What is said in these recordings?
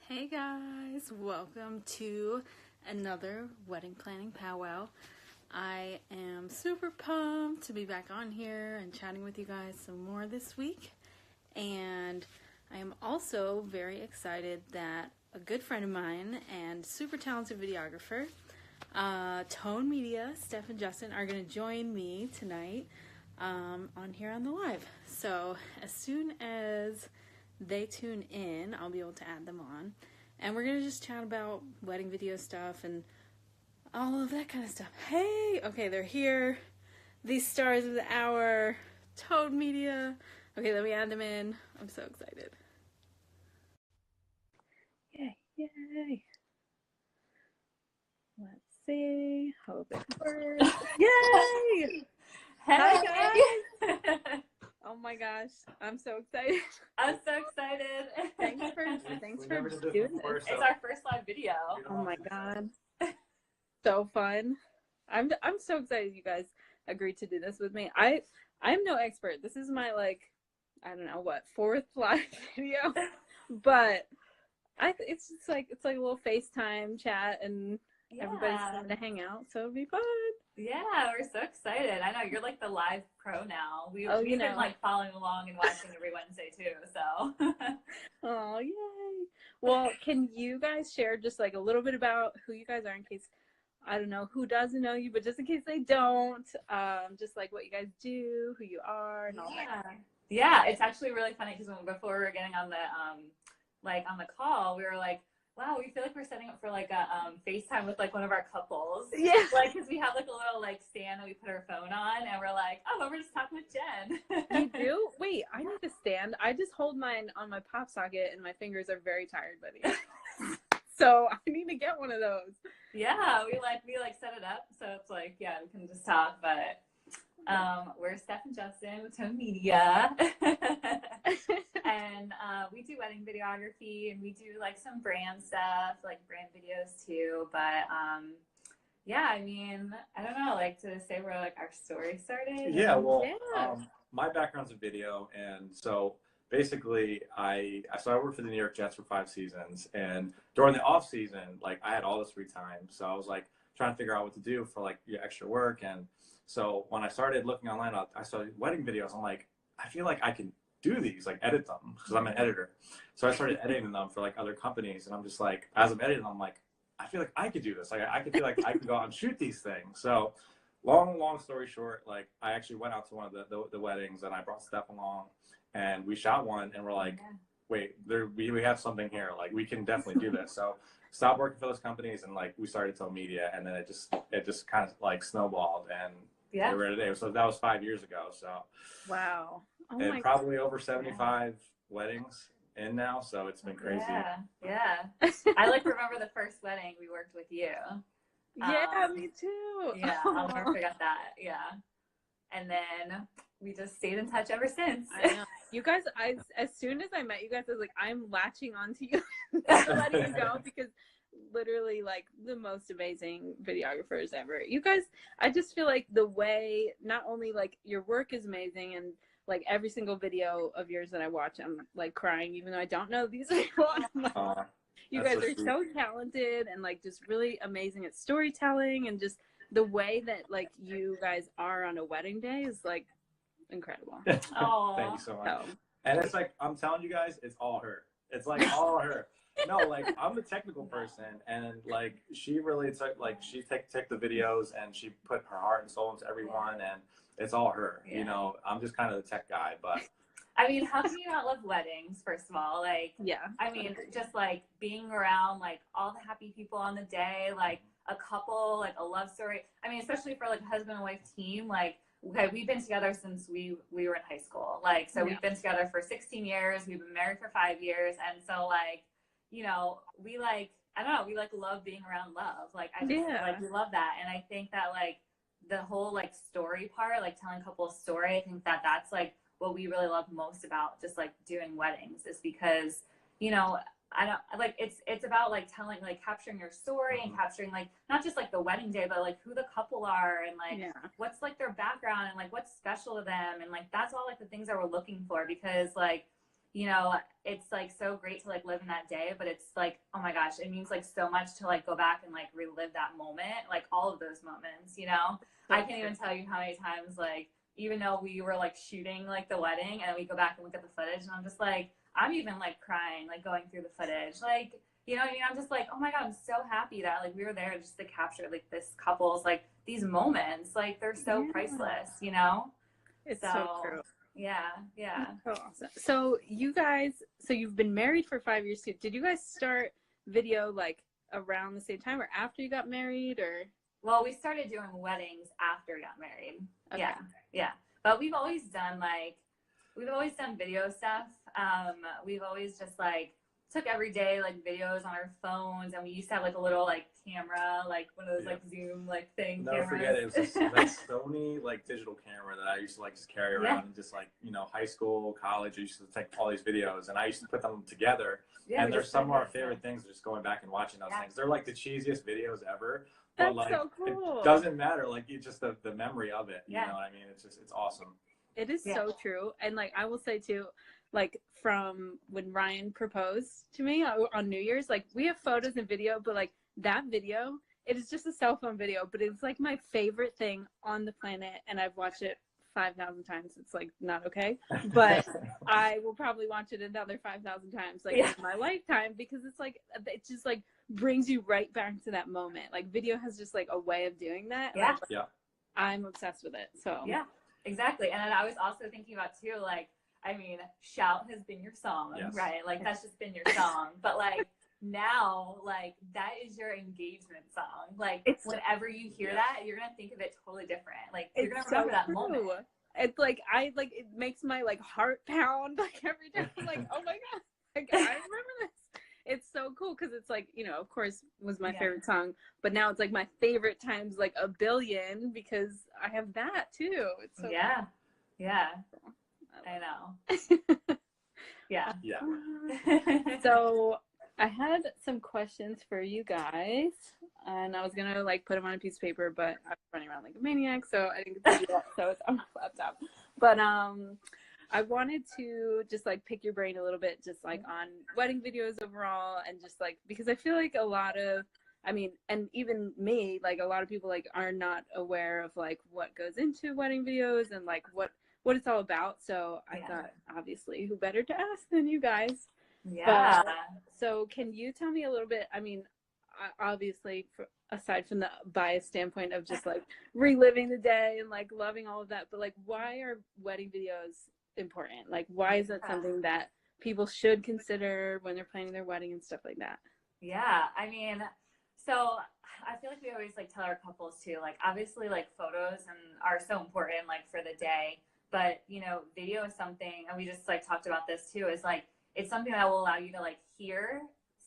Hey guys, welcome to another wedding planning powwow. I am super pumped to be back on here and chatting with you guys some more this week. And I am also very excited that a good friend of mine and super talented videographer, Tone Media, Steph and Justin, are going to join me tonight on here on the live. So as soon as they tune in, I'll be able to add them on. And we're going to just chat about wedding video stuff and all of that kind of stuff. Hey! Okay, they're here. These stars of the hour. Toad Media. Okay, let me add them in. I'm so excited. Yay, yay. Let's see. Hope it works. Yay! Hi, guys! Oh my gosh, I'm so excited. I'm so excited. Thanks for doing this. It's our first live video. Oh my god. So fun. I'm so excited you guys agreed to do this with me. I'm no expert. This is my I don't know what, 4th live video. But it's just it's like a little FaceTime chat and everybody's going to hang out, so it'll be fun. Yeah, we're so excited. I know you're like the live pro now. We've been following along and watching every Wednesday too. So. Oh yay! Well, can you guys share just a little bit about who you guys are in case I don't know who doesn't know you, but just in case they don't, just what you guys do, who you are, and all that. Yeah, it's actually really funny because before we were getting on the on the call, we were like, wow, we feel like we're setting up for a FaceTime with one of our couples. Yeah. Because we have a little stand that we put our phone on and we're like, oh, we're just talking with Jen. You do? Wait, I need a stand. I just hold mine on my pop socket and my fingers are very tired, buddy. So I need to get one of those. Yeah, we set it up. So it's we can just talk, but we're Steph and Justin with Tone Media. And we do wedding videography and we do some brand stuff, brand videos too. But yeah, I mean, I don't know, to say where our story started. Yeah, well, my background's in video, and so basically I worked for the New York Jets for 5 seasons, and during the off season, I had all this free time, so I was trying to figure out what to do for extra work. And so when I started looking online, I saw wedding videos. I'm like, I feel like I can do these, edit them, because I'm an editor. So I started editing them for other companies, and I'm just as I'm editing them, I'm like, I feel like I could do this. I could feel like I could go out and shoot these things. So long story short, I actually went out to one of the weddings, and I brought Steph along, and we shot one, and we're like, wait, we have something here. We can definitely do this. So stopped working for those companies, and we started Tone Media, and then it just kind of snowballed, and we're here today. So that was 5 years ago. So wow. Oh and probably over 75 weddings in now, so it's been crazy. Yeah. I remember the first wedding we worked with you. Yeah, me too. Yeah, I'll never forget that. Yeah. And then we just stayed in touch ever since. I know. You guys, as soon as I met you guys, I was like, I'm latching onto you, letting you go, because literally the most amazing videographers ever. You guys, I just feel the way, not only your work is amazing, and every single video of yours that I watch, I'm crying, even though I don't know these people. You guys are so talented and just really amazing at storytelling, and just the way that you guys are on a wedding day is incredible. Oh, thank you so much. And it's I'm telling you guys, it's all her. It's all her. No, I'm the technical person, and she really took she took the videos and she put her heart and soul into everyone, and it's all her. Yeah. You know, I'm just kind of the tech guy, but I mean, how can you not love weddings, first of all? Yeah. I mean, just being around all the happy people on the day, a couple, a love story. I mean, especially for a husband and wife team, okay, we've been together since we were in high school. So we've been together for 16 years. We've been married for 5 years. And so you know, we I don't know, we love being around love. I just we love that. And I think that the whole story part, telling couples story, I think that that's what we really love most about just doing weddings, is because, you know, I don't it's about telling, capturing your story and capturing not just the wedding day, but who the couple are, and what's their background, and what's special to them, and that's all the things that we're looking for, because you know, it's like so great to like live in that day, but it's like, oh my gosh, it means like so much to like go back and like relive that moment, like all of those moments, you know. I can't even tell you how many times, like, even though we were like shooting like the wedding and we go back and look at the footage and I'm just like, I'm even like crying, like going through the footage, like, you know what I mean? I'm just like, oh my God, I'm so happy that like we were there just to capture like this couple's like these moments, like they're so priceless, you know? It's so true. Yeah, yeah. That's so awesome. So you guys, so you've been married for 5 years too. Did you guys start video like around the same time or after you got married, or? Well, we started doing weddings after we got married. Okay. Yeah, yeah. But we've always done video stuff. We've always just like took everyday like videos on our phones, and we used to have like a little like camera, like one of those like Zoom like thing. Never forget it. It was that Sony like digital camera that I used to like just carry around and just like, you know, high school, college. I used to take all these videos and I used to put them together. Yeah, and there's some of our favorite things just going back and watching those things. They're like the cheesiest videos ever. But That's like, so cool. It doesn't matter. Like, it's just the memory of it. You know what I mean? It's awesome. It is so true. And like, I will say too, like from when Ryan proposed to me on New Year's, like we have photos and video, but like that video, it is just a cell phone video, but it's like my favorite thing on the planet. And I've watched it 5,000 times. It's like not okay, but I will probably watch it another 5,000 times like in my lifetime, because it's like, it just like brings you right back to that moment. Like video has just like a way of doing that. Yeah. Like, I'm obsessed with it. So yeah, exactly. And then I was also thinking about too, like, I mean, Shout has been your song, right? Like that's just been your song. But like now, like that is your engagement song. Like whenever you hear that, you're gonna think of it totally different. Like you're gonna remember that moment. It's like it makes my like heart pound like every time. I'm like, oh my God, like I remember this. It's so cool because it's like, you know, of course was my favorite song, but now it's like my favorite times like a billion because I have that too. It's so cool. Yeah. I know. Yeah. So I had some questions for you guys, and I was gonna like put them on a piece of paper, but I'm running around like a maniac, so I didn't get to do that. So it's on my laptop. But I wanted to just like pick your brain a little bit, just like on wedding videos overall, and just like because I feel like a lot of, I mean, and even me, like a lot of people like are not aware of like what goes into wedding videos and like what it's all about. So I thought, obviously, who better to ask than you guys? Yeah. So can you tell me a little bit, I mean, obviously, aside from the bias standpoint of just like reliving the day and like loving all of that, but like why are wedding videos important? Like why is that something that people should consider when they're planning their wedding and stuff like that? Yeah, I mean, so I feel like we always like tell our couples too, like obviously like photos are so important like for the day. But, you know, video is something, and we just like talked about this too, is like, it's something that will allow you to like hear,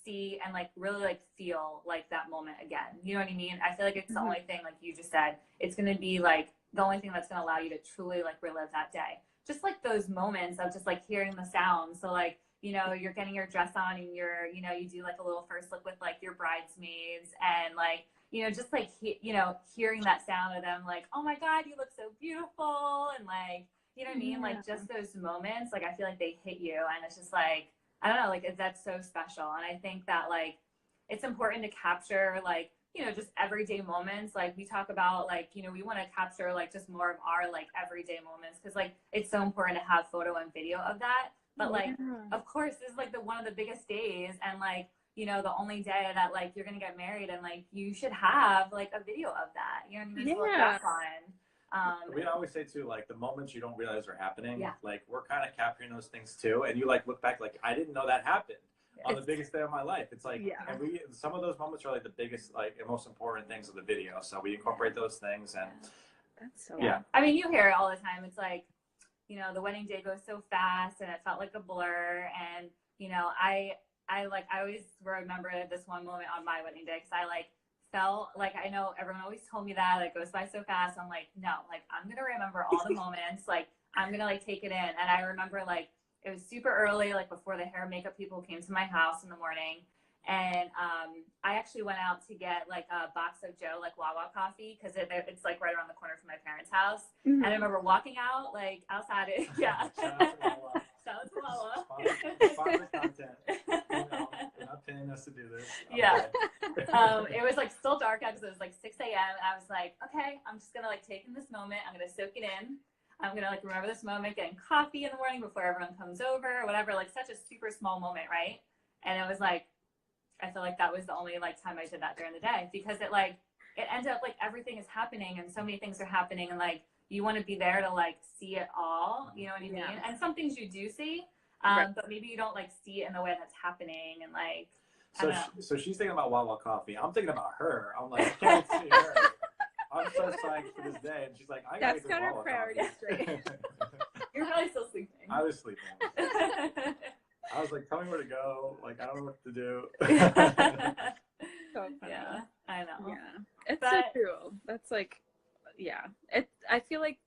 see, and like really like feel like that moment again. You know what I mean? I feel like it's the only thing, like you just said, it's going to be like the only thing that's going to allow you to truly like relive that day. Just like those moments of just like hearing the sound. So like, you know, you're getting your dress on and you're, you know, you do like a little first look with like your bridesmaids and like, you know, just like, you know, hearing that sound of them like, oh my God, you look so beautiful. And like, you know what I mean? Like just those moments, like I feel like they hit you and it's just like, I don't know, like that's so special. And I think that like, it's important to capture like, you know, just everyday moments. Like we talk about like, you know, we want to capture like just more of our like everyday moments. Cause like, it's so important to have photo and video of that. But like, of course, this is like one of the biggest days. And like, you know, the only day that like you're gonna get married and like you should have like a video of that. You know what I mean? So like, that's fun. We always say too, like the moments you don't realize are happening, like we're kind of capturing those things too. And you like look back like I didn't know that happened on the biggest day of my life. It's like, and some of those moments are like the biggest, like and most important things of the video. So we incorporate those things and that's so I mean, you hear it all the time. It's like, you know, the wedding day goes so fast and it felt like a blur. And, you know, I always remember this one moment on my wedding day because I like felt like, I know everyone always told me that it goes by so fast. I'm like, no, like I'm gonna remember all the moments. Like I'm gonna like take it in. And I remember like it was super early, like before the hair and makeup people came to my house in the morning. And I actually went out to get like a box of Joe, like Wawa coffee, because it's like right around the corner from my parents' house. And I remember walking out, like outside it. Shout Shout out to Wawa. Sponsor content. They're not paying us to do this. Yeah. It was like still dark out because it was like 6 a.m. I was like, okay, I'm just gonna like take in this moment. I'm gonna soak it in. I'm gonna like remember this moment, getting coffee in the morning before everyone comes over or whatever. Like such a super small moment, right? And it was like, I feel like that was the only like time I did that during the day, because it ended up like everything is happening and so many things are happening, and like you want to be there to like see it all, you know what I mean? And some things you do see, but maybe you don't like see it in the way that's happening, and like. So she's thinking about Wawa coffee. I'm thinking about her. I'm like, I can't see her. I'm so psyched for this day, and she's like, I gotta That's got our priorities straight. You're probably still sleeping. I was sleeping. I was like, tell me where to go. Like, I don't know what to do. So funny. Yeah, I know. Yeah, it's so true. That's like, yeah. I feel like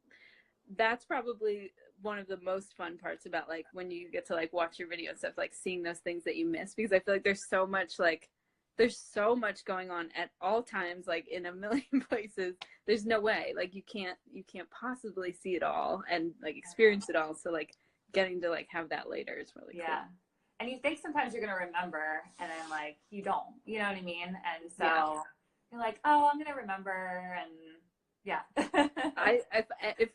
that's probably one of the most fun parts about like when you get to like watch your video and stuff, like seeing those things that you miss, because I feel like there's so much going on at all times, like in a million places. There's no way, like you can't possibly see it all and like experience it all. So like getting to like have that later is really cool. And you think sometimes you're gonna remember, and then like you don't, you know what I mean? And so you're like, oh, I'm gonna remember, and yeah. if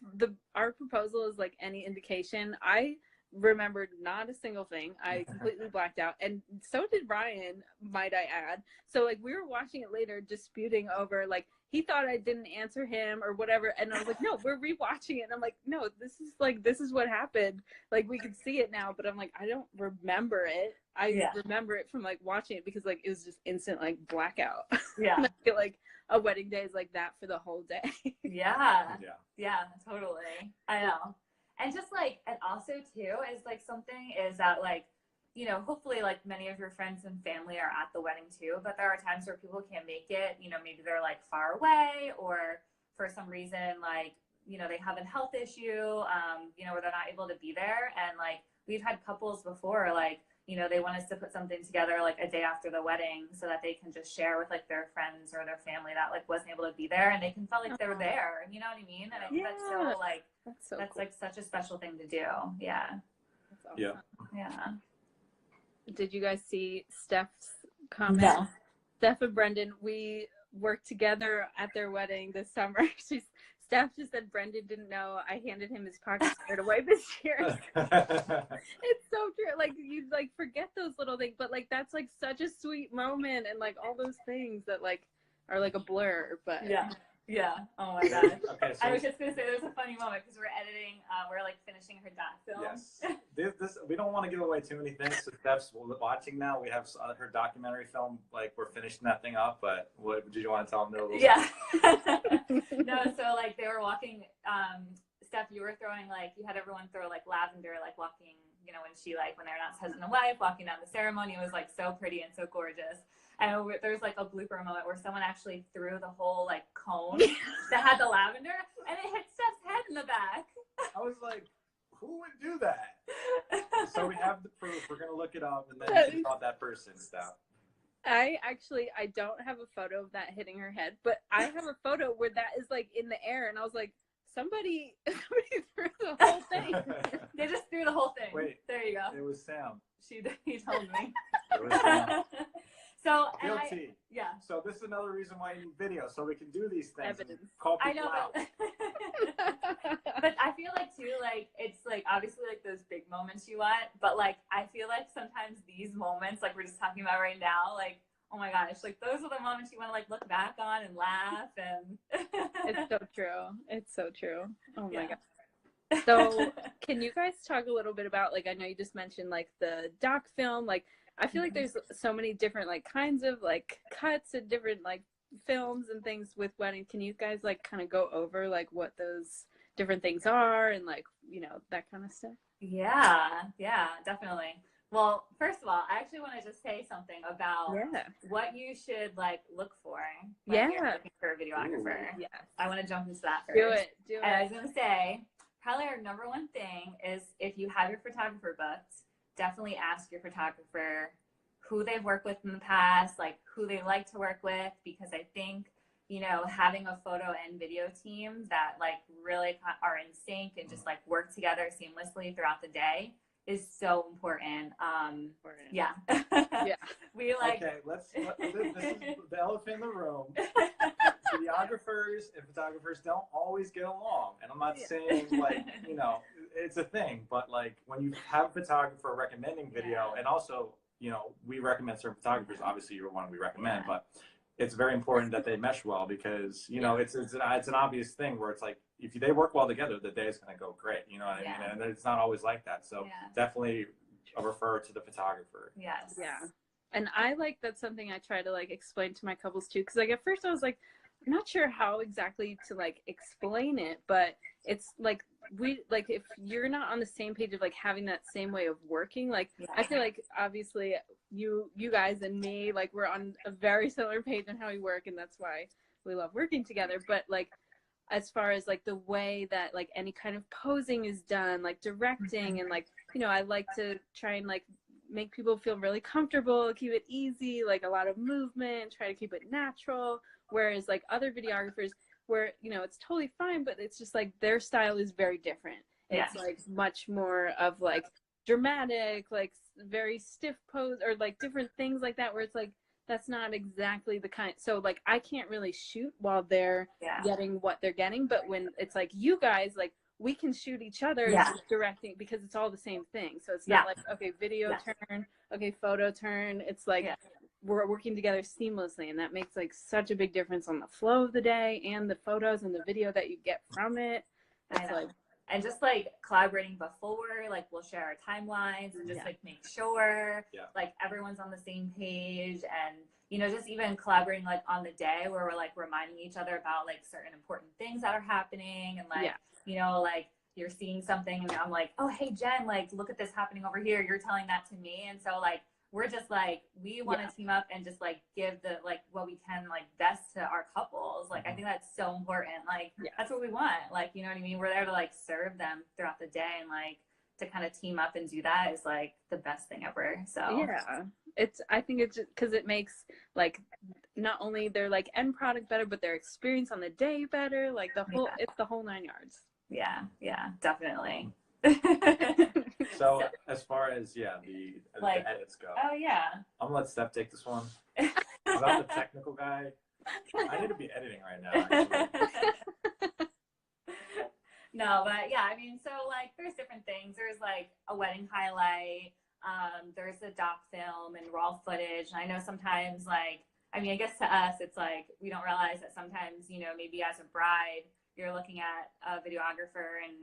our proposal is like any indication, I remembered not a single thing. I completely blacked out, and so did Ryan, might I add. So like we were watching it later, disputing over like he thought I didn't answer him or whatever, and I was like, no, we're rewatching it, and I'm like, no, this is what happened. Like we can see it now, but I'm like, I don't remember it. I remember it from like watching it, because like it was just instant like blackout. Yeah. And I feel like a wedding day is like that for the whole day. Yeah, totally. I know. And just like, and also too is like something is that like, you know, hopefully like many of your friends and family are at the wedding too, but there are times where people can't make it, you know, maybe they're like far away, or for some reason, like, you know, they have a health issue, you know, where they're not able to be there. And like, we've had couples before, like, you know, they want us to put something together like a day after the wedding so that they can just share with like their friends or their family that like wasn't able to be there, and they can feel like they were there, you know what I mean? And I think that's so like, that's cool. Like such a special thing to do. Yeah. That's awesome. Yeah. Did you guys see Steph's comment? No. Steph and Brendan, we worked together at their wedding this summer. Steph just said Brendan didn't know I handed him his pocket square to wipe his tears. It's so true. Like you like forget those little things, but like that's like such a sweet moment, and like all those things that like are like a blur. But yeah. Oh my gosh. Okay, so I was just gonna say there's a funny moment because we're editing. We're like finishing her doc film. Yes. This we don't want to give away too many things. So Steph's watching now. We have her documentary film. Like we're finishing that thing up. But what did you want to tell them? Yeah. No. So like they were walking. Steph, you were throwing like you had everyone throw like lavender, like walking. You know, when they're not husband and wife walking down the ceremony, it was like so pretty and so gorgeous. And there's like a blooper moment where someone actually threw the whole like cone that had the lavender, and it hit Steph's head in the back. I was like, who would do that? So we have the proof. We're gonna look it up, and then she thought that person, Steph. I don't have a photo of that hitting her head, but I have a photo where that is like in the air, and I was like, somebody threw the whole thing. They just threw the whole thing. Wait, there you go. It was Sam. He told me. It was Sam. So guilty. Yeah. So this is another reason why you need video, so we can do these things. Evidence. Call people I know, out. but I feel like too, like it's like obviously like those big moments you want, but like I feel like sometimes these moments, like we're just talking about right now, like oh my gosh, like those are the moments you want to like look back on and laugh and. It's so true. It's so true. Oh my god. So can you guys talk a little bit about like I know you just mentioned like the doc film, like I feel like there's so many different like kinds of like cuts and different like films and things with weddings. Can you guys like kind of go over like what those different things are and like, you know, that kind of stuff? Yeah, definitely. Well, first of all, I actually want to just say something about what you should like look for when you're looking for a videographer. Yes. I want to jump into that first. Do it. And I was going to say, probably our number one thing is if you have your photographer booked, definitely ask your photographer who they've worked with in the past, like who they like to work with, because I think, you know, having a photo and video team that like really are in sync and just like work together seamlessly throughout the day is so important. Yeah. Yeah. We like. Okay, this is the elephant in the room. Videographers and photographers don't always get along, and I'm not saying like, you know, it's a thing, but like when you have a photographer recommending video, and also, you know, we recommend certain photographers, obviously you're one we recommend, but it's very important that they mesh well, because you know it's an obvious thing where it's like if they work well together, the day is going to go great, you know what I mean? And it's not always like that, so definitely refer to the photographer. Yes. Yeah. And I like, that's something I try to like explain to my couples too, because like at first I was like, I'm not sure how exactly to like explain it, but it's like we like if you're not on the same page of like having that same way of working, like I feel like obviously you guys and me, like we're on a very similar page on how we work, and that's why we love working together. But like as far as like the way that like any kind of posing is done, like directing, and like, you know, I like to try and like make people feel really comfortable, keep it easy, like a lot of movement, try to keep it natural. Whereas like other videographers where, you know, it's totally fine, but it's just like their style is very different. It's like much more of like dramatic, like very stiff pose, or like different things like that, where it's like that's not exactly the kind. So like I can't really shoot while they're getting what they're getting, but when it's like you guys, like we can shoot each other directing, because it's all the same thing. So it's not like, okay, video turn, okay, photo turn. It's like we're working together seamlessly, and that makes like such a big difference on the flow of the day and the photos and the video that you get from it. It's like, and just like collaborating before, like we'll share our timelines and just like make sure like everyone's on the same page, and you know, just even collaborating like on the day where we're like reminding each other about like certain important things that are happening, and like you know, like you're seeing something and I'm like, oh hey Jen, like look at this happening over here, you're telling that to me. And so like we're just like, we want to team up and just like give the like what we can like best to our couples. Like I think that's so important. Like that's what we want. Like, you know what I mean? We're there to like serve them throughout the day, and like to kind of team up and do that is like the best thing ever. So I think it's just because it makes like not only their like end product better, but their experience on the day better. Like the whole, it's the whole 9 yards. Yeah, definitely. So as far as the edits go, I'm gonna let Steph take this one. I'm the technical guy. I need to be editing right now, actually. No, but yeah, I mean, so like there's different things. There's like a wedding highlight, there's a doc film and raw footage. And I know sometimes like, I mean, I guess to us it's like we don't realize that sometimes, you know, maybe as a bride you're looking at a videographer and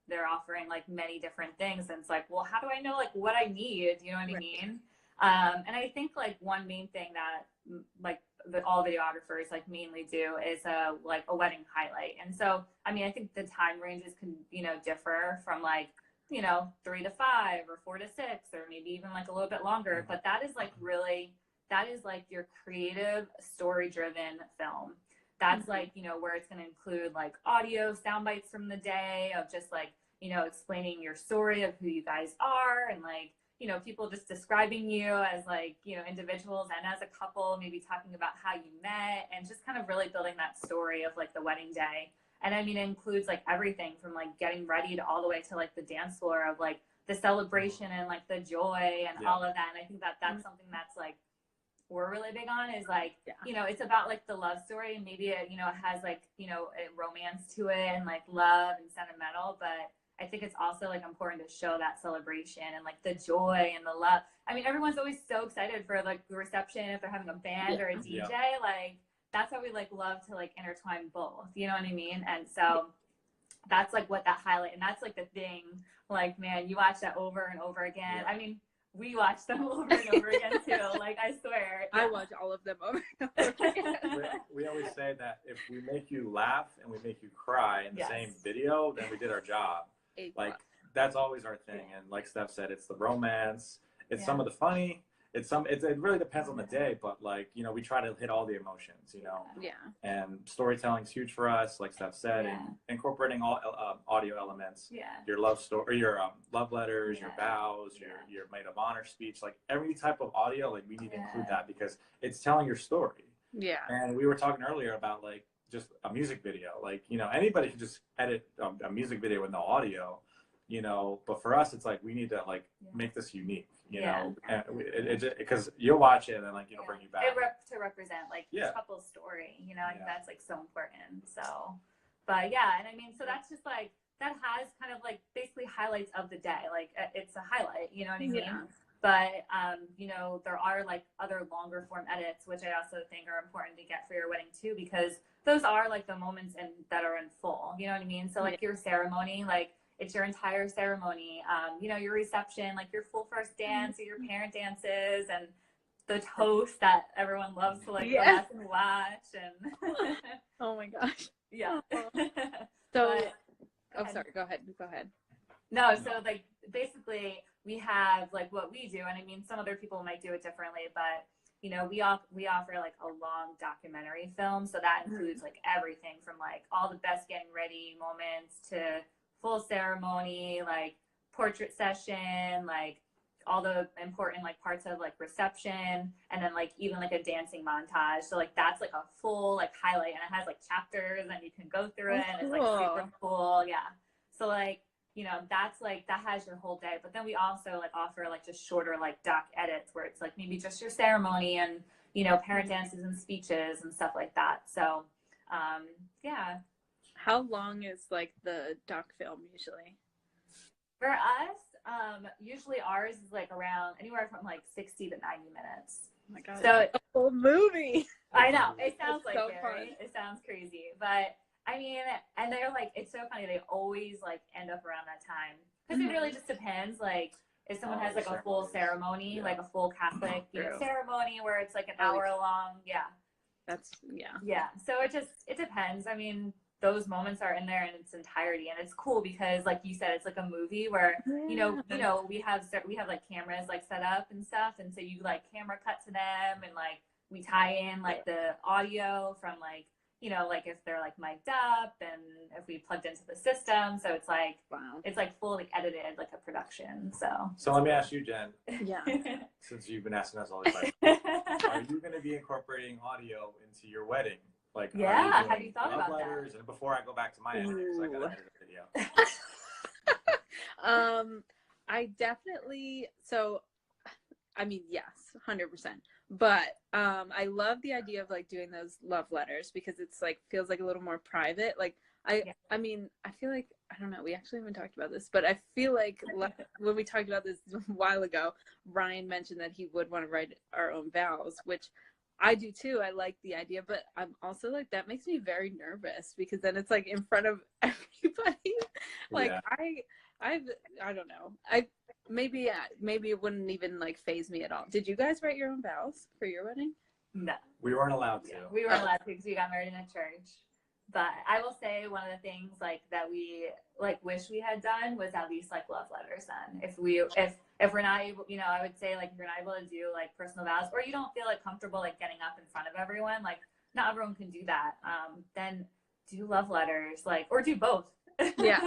they're offering like many different things, and it's like, well, how do I know like what I need? You know what I mean? And I think like one main thing that like all videographers like mainly do is like a wedding highlight. And so I mean, I think the time ranges can, you know, differ from like, you know, 3 to 5 or 4 to 6 or maybe even like a little bit longer, but that is like really, that is like your creative story driven film. That's like, you know, where it's going to include like audio sound bites from the day of just like, you know, explaining your story of who you guys are, and like, you know, people just describing you as like, you know, individuals and as a couple, maybe talking about how you met, and just kind of really building that story of like the wedding day. And I mean, it includes like everything from like getting ready to all the way to like the dance floor of like the celebration and like the joy and all of that. And I think that that's something that's like we're really big on, is like, you know, it's about like the love story, and maybe it, you know, it has like, you know, a romance to it and like love and sentimental, but I think it's also like important to show that celebration and like the joy and the love. I mean, everyone's always so excited for like the reception if they're having a band or a DJ. Like that's why we like love to like intertwine both, you know what I mean? And so that's like what that highlight, and that's like the thing, like, man, you watch that over and over again. I mean, we watch them over and over again too. Like I swear, I watch all of them over and over again. We always say that if we make you laugh and we make you cry in the same video, then we did our job. Like that's always our thing. And like Steph said, it's the romance, it's some of the funny, it really depends on the day, but like, you know, we try to hit all the emotions, you know. And storytelling's huge for us, like Steph said, and incorporating all audio elements, your love story, your love letters, your vows, your maid of honor speech, like every type of audio, like we need to include that because it's telling your story. And we were talking earlier about like just a music video, like, you know, anybody can just edit a music video with no audio. you know, but for us, it's like, we need to like make this unique, you know, and because you'll watch it and like, it'll bring you back. To represent like each couple's story, you know, I think that's like so important. So, but yeah, and I mean, so that's just like, that has kind of like basically highlights of the day. Like it's a highlight, you know what I mean? Yeah. But, you know, there are like other longer form edits, which I also think are important to get for your wedding too, because those are like the moments that are in full, you know what I mean? So like your ceremony, like it's your entire ceremony, you know, your reception, like your full first dance or your parent dances and the toast that everyone loves to like go back and watch. And oh my gosh. Yeah. So, sorry, go ahead. No, so like basically we have like what we do, and I mean some other people might do it differently, but you know we offer like a long documentary film, so that includes like everything from like all the best getting ready moments to full ceremony, like portrait session, like all the important like parts of like reception, and then like even like a dancing montage. So like that's like a full like highlight, and it has like chapters and you can go through it, and it's like super cool. Yeah. So like, you know, that's like, that has your whole day. But then we also like offer like just shorter like doc edits where it's like maybe just your ceremony and, you know, parent dances and speeches and stuff like that. So yeah. How long is like the doc film usually? For us, usually ours is like around anywhere from like 60 to 90 minutes. Oh my God. So a whole movie. I know. It sounds like so it, fun. right? It sounds crazy. But I mean, and they're like, it's so funny. They always like end up around that time. Because it really just depends. Like if someone has like a full ceremony, like a full Catholic ceremony where it's like an hour long. Yeah. Yeah. So it depends. I mean, those moments are in there in its entirety, and it's cool because like you said, it's like a movie where you know we have like cameras like set up and stuff, and so you like camera cut to them, and like we tie in like the audio from like, you know, like if they're like mic'd up and if we plugged into the system, so it's like it's like fully edited like a production. So let me ask you, Jen, since you've been asking us all these questions, are you going to be incorporating audio into your wedding? Like, have you thought about letters? And before I go back to my editing, because I got to edit a video. I definitely, so, I mean, yes, 100%. But I love the idea of like doing those love letters because it's like, feels like a little more private. Like, I mean, I feel like, I don't know, we actually haven't talked about this, but I feel like when we talked about this a while ago, Ryan mentioned that he would want to write our own vows, which I do too. I like the idea, but I'm also like, that makes me very nervous because then it's like in front of everybody. Like I don't know. Maybe it wouldn't even like phase me at all. Did you guys write your own vows for your wedding? No. We weren't allowed to. We weren't allowed to because we got married in a church. But I will say one of the things like that we like wish we had done was at least like love letters then. If we're not able, you know, I would say like if you're not able to do like personal vows or you don't feel like comfortable like getting up in front of everyone, like not everyone can do that. Then do love letters, like, or do both. Yeah.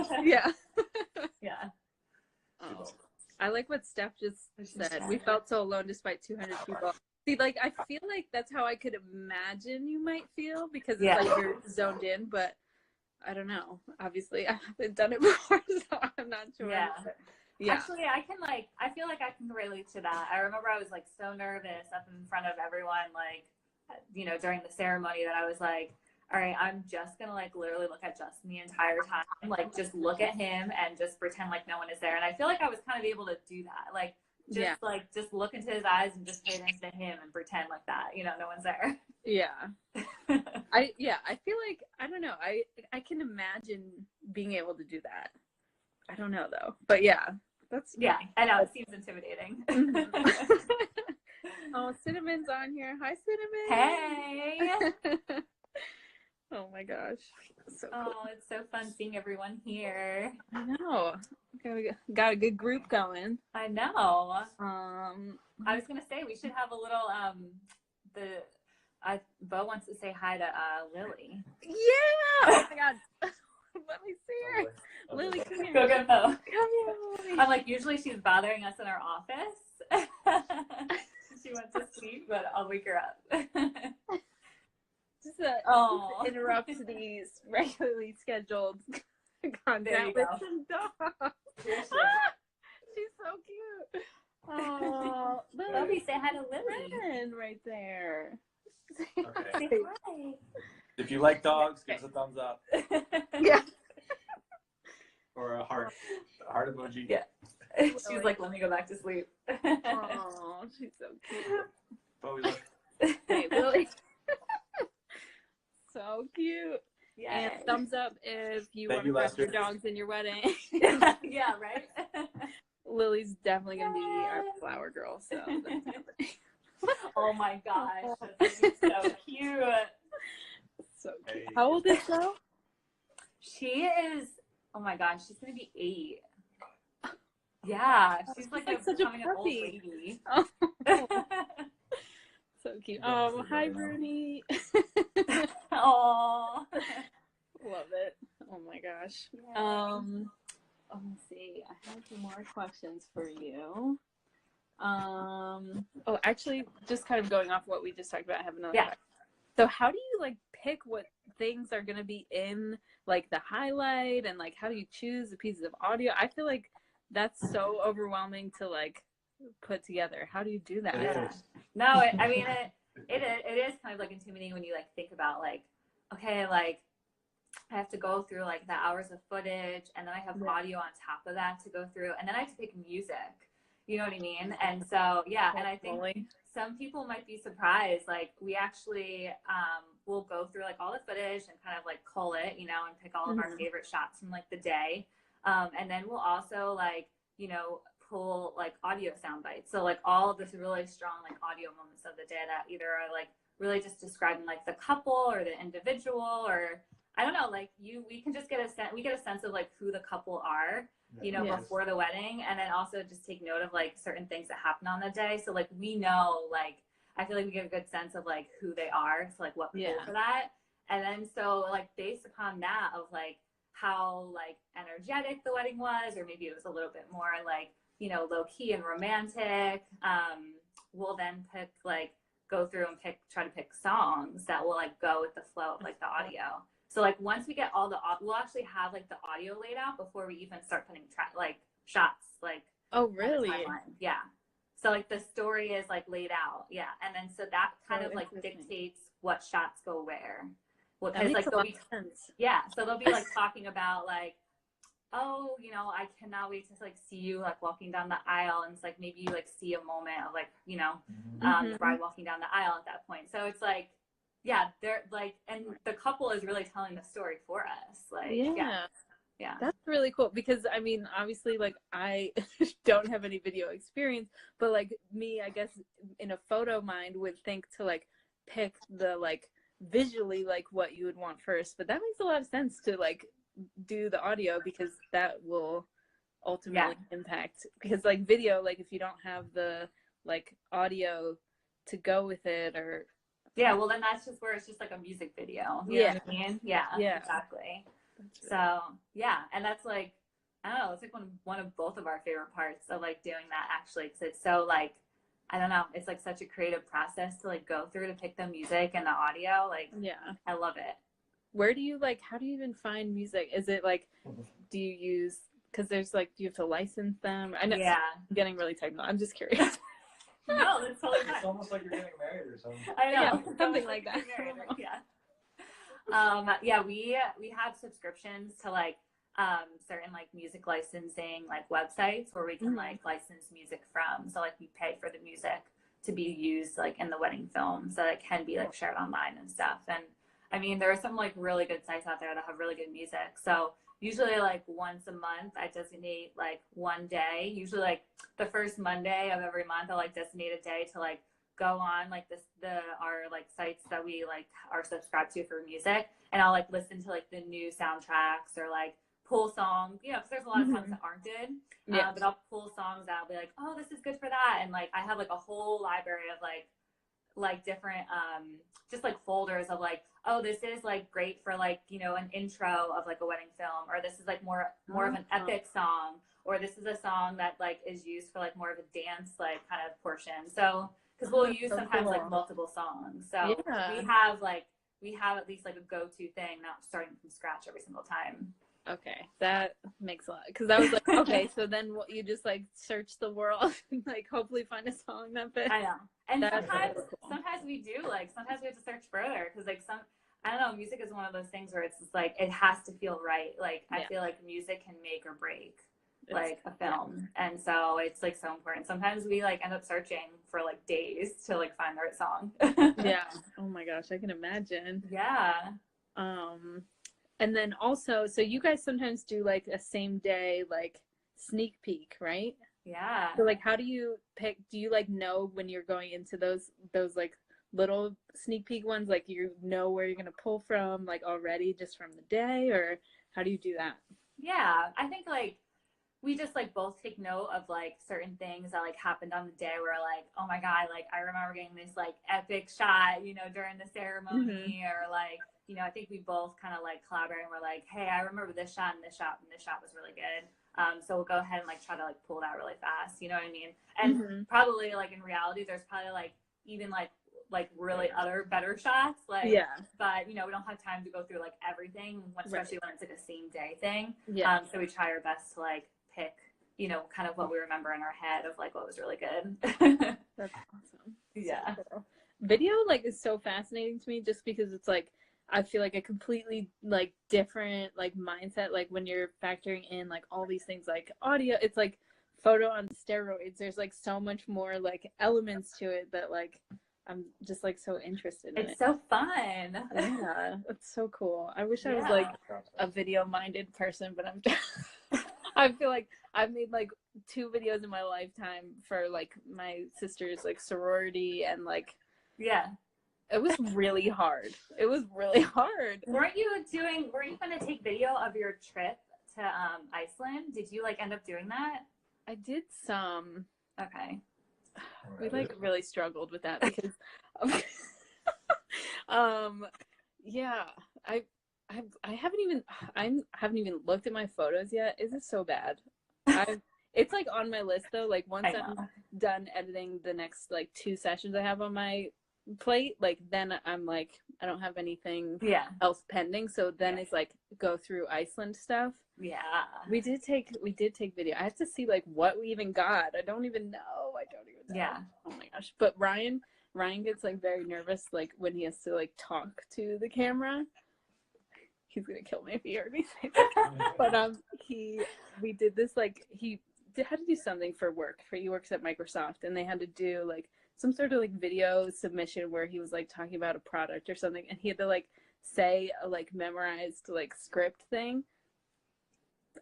Oh. I like what Steph just said. We felt so alone despite 200 people. See, like, I feel like that's how I could imagine you might feel because it's like you're zoned in, but I don't know. Obviously, I haven't done it before, so I'm not sure. Yeah. Actually, I feel like I can relate to that. I remember I was like so nervous up in front of everyone, like, you know, during the ceremony that I was like, all right, I'm just going to like literally look at Justin the entire time, like just look at him and just pretend like no one is there. And I feel like I was kind of able to do that. Like, just look into his eyes and just pay attention to him and pretend like that, you know, no one's there. Yeah. I feel like, I don't know. I can imagine being able to do that. I don't know though, but that's I know it seems intimidating. Oh, Cinnamon's on here. Hi, Cinnamon. Hey. Oh my gosh. So cool. Oh, it's so fun seeing everyone here. I know. We got a good group going. I know. I was gonna say we should have a little Bo wants to say hi to Lily. Yeah. Oh my god. Let me see her. Lily, come here. Go get Bo. Come here, Lily. I'm like, usually she's bothering us in our office. She went to sleep, but I'll wake her up. Just interrupts these regularly scheduled content with some dogs. Seriously. She's so cute. Oh, Lily, say hi to Lily. friend right there. Okay. Say hi. If you like dogs, give us a thumbs up Yeah. or a heart emoji. Yeah. She's like, let me go back to sleep. Oh, she's so cute. But we look. Hey, Lily. So cute. Yeah. And thumbs up if you Thank want you, to have Lester. your dogs in your wedding. Yeah, right? Lily's definitely going to be our flower girl. So that's happening. Oh my gosh. That's gonna be so cute. So cute. Hey. How old is Belle? She is, oh my gosh, she's going to be 8. Yeah, she's like, such a becoming an old puppy. lady. Oh, so cute. Oh, hi, Rooney. Aww. Love it. Oh my gosh. Let me see. I have some more questions for you. Oh, actually, just kind of going off what we just talked about, I have another question. So how do you like pick what things are going to be in like the highlight, and like how do you choose the pieces of audio? I feel like that's so overwhelming to like put together. How do you do that? Yeah. No, it is kind of like intimidating when you like think about like, okay, like I have to go through like the hours of footage, and then I have audio on top of that to go through, and then I have to pick music. You know what I mean? And so yeah, and I think some people might be surprised. Like we actually will go through like all the footage and kind of like cull it, you know, and pick all of our favorite shots from like the day. And then we'll also like, you know, pull like audio sound bites. So like all of this really strong like audio moments of the day that either are like really just describing like the couple or the individual, or I don't know, like we can just get we get a sense of like who the couple are, you know, before the wedding, and then also just take note of like certain things that happen on the day. So like we know, like I feel like we get a good sense of like who they are, so like what pull for that, and then so like based upon that of like how like energetic the wedding was, or maybe it was a little bit more like, you know, low key and romantic. We'll then go through and try to pick songs that will like go with the flow of like the audio. So like once we get all we'll actually have like the audio laid out before we even start putting like shots like. Oh really? Yeah. So like the story is like laid out, and then so that kind of like dictates what shots go where. Well, because like they'll be so they'll be like talking about like, oh, you know, I cannot wait to like see you like walking down the aisle, and it's like maybe you like see a moment of like, you know, the bride walking down the aisle at that point. So it's like, they're like, and the couple is really telling the story for us. Like, yeah. That's really cool because I mean, obviously, like I don't have any video experience, but like me, I guess in a photo mind would think to like pick the like visually like what you would want first. But that makes a lot of sense to like do the audio, because that will ultimately impact, because like video, like if you don't have the like audio to go with it, or well then that's just where it's just like a music video, you know what I mean? Exactly. So and that's like, I don't know, it's like one of both of our favorite parts of like doing that, actually, because it's so like, I don't know, it's like such a creative process to like go through to pick the music and the audio. Like I love it. Where do you like, how do you even find music? Is it like, do you use, because there's like, do you have to license them? I know I'm getting really technical. I'm just curious. No, that's totally fine. It's almost like you're getting married or something. I know, something like that. We have subscriptions to like certain like music licensing like websites where we can like license music from. So like we pay for the music to be used like in the wedding film, so that it can be like shared online and stuff. And I mean, there are some like really good sites out there that have really good music. So usually like once a month I designate like one day, usually like the first Monday of every month I'll like designate a day to like go on like our like sites that we like are subscribed to for music, and I'll like listen to like the new soundtracks, or like pull songs, you know, because there's a lot of songs that aren't good, but I'll pull songs that I'll be like, oh, this is good for that, and like I have like a whole library of like different just like folders of like, oh, this is like great for like, you know, an intro of like a wedding film, or this is like more of an epic song, or this is a song that like is used for like more of a dance like kind of portion. So because we'll use sometimes like multiple songs, so we have at least like a go-to thing, not starting from scratch every single time. Okay, that makes a lot. Because I was like, okay, so then what, you just like search the world and like hopefully find a song that fits. I know. And That's sometimes, so cool. sometimes we do like, sometimes we have to search further because like I don't know, music is one of those things where it's just like, it has to feel right. Like, I feel like music can make or break like a film. And so it's like so important. Sometimes we like end up searching for like days to like find the right song. Yeah. Oh my gosh, I can imagine. Yeah. And then also, so you guys sometimes do like a same day like sneak peek, right? Yeah. So like, how do you pick? Do you like know when you're going into those like little sneak peek ones, like you know where you're gonna pull from like already just from the day, or how do you do that? Yeah, I think like we just like both take note of like certain things that like happened on the day where like, oh my God, like I remember getting this like epic shot, you know, during the ceremony, or like, you know, I think we both kind of like collaborate and we're like, hey, I remember this shot and this shot and this shot was really good. So we'll go ahead and like try to like pull that really fast, you know what I mean? And probably like in reality, there's probably like even like really other better shots, like, but you know, we don't have time to go through like everything, especially when it's like a same day thing. So we try our best to like pick, you know, kind of what we remember in our head of like what was really good. That's awesome. Yeah. So cool. Video like is so fascinating to me just because it's like, I feel like a completely like different like mindset, like when you're factoring in like all these things like audio, it's like photo on steroids. There's like so much more like elements to it that like I'm just like so interested in it. It's so fun. Yeah, it's so cool. I wish I was like a video minded person, but I'm I feel like I've made like 2 videos in my lifetime for like my sister's like sorority, and like it was really hard. It was really hard. Were you going to take video of your trip to Iceland? Did you like end up doing that? I did some. Okay. We like really struggled with that because yeah, I haven't even looked at my photos yet. Is it so bad? It's like on my list though. Like once I'm done editing the next like 2 sessions I have on my plate, like then I'm like I don't have anything else pending. So then it's like go through Iceland stuff. Yeah. We did take video. I have to see like what we even got. I don't even know. Yeah. Oh my gosh. But Ryan gets like very nervous like when he has to like talk to the camera. He's gonna kill me if he heard me say that. But we did this like had to do something for work. He works at Microsoft, and they had to do like some sort of like video submission where he was like talking about a product or something, and he had to like say a like memorized like script thing.